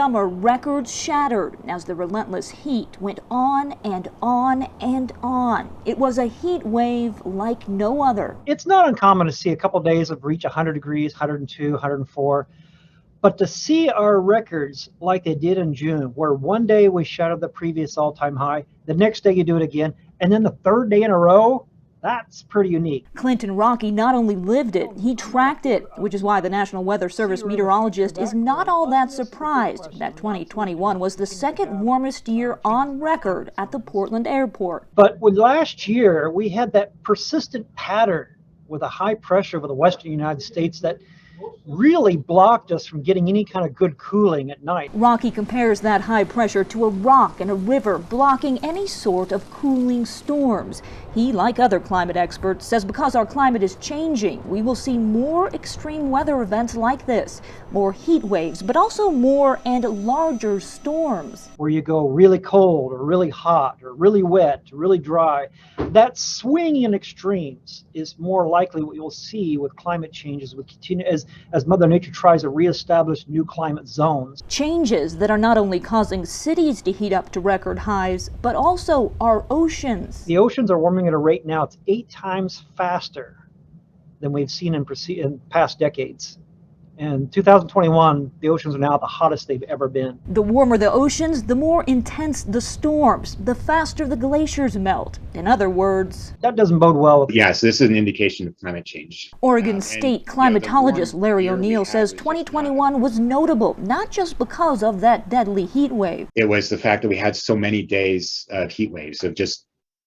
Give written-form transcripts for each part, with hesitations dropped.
Summer records shattered as the relentless heat went on and on and on. It was a heat wave like no other. It's not uncommon to see a couple days of reach 100 degrees, 102, 104. But to see our records like they did in June, where one day we shattered the previous all-time high, the next day you do it again, and then the third day in a row, that's pretty unique. Clinton Rocky not only lived it, he tracked it, which is why the National Weather Service meteorologist is not all that surprised that 2021 was the second warmest year on record at the Portland airport. But with last year, we had that persistent pattern with a high pressure over the western United States that really blocked us from getting any kind of good cooling at night. Rocky compares that high pressure to a rock and a river blocking any sort of cooling storms. He, like other climate experts, says because our climate is changing, we will see more extreme weather events like this, more heat waves, but also more and larger storms. Where you go really cold or really hot or really wet or really dry, that swing in extremes is more likely what you'll see with climate change as we continue, as Mother Nature tries to reestablish new climate zones. Changes that are not only causing cities to heat up to record highs, but also our oceans. The oceans are warming at a rate now, it's 8 times faster than we've seen in past decades. In 2021, the oceans are now the hottest they've ever been. The warmer the oceans, the more intense the storms, the faster the glaciers melt. In other words, that doesn't bode well. Yes, this is an indication of climate change. Oregon State climatologist Larry O'Neill says 2021 was notable, not just because of that deadly heat wave. It was the fact that we had so many days of heat waves, of just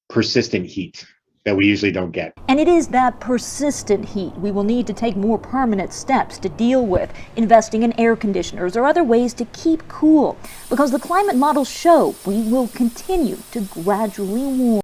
persistent heat that we usually don't get. And it is that persistent heat we will need to take more permanent steps to deal with, investing in air conditioners or other ways to keep cool, because the climate models show we will continue to gradually warm.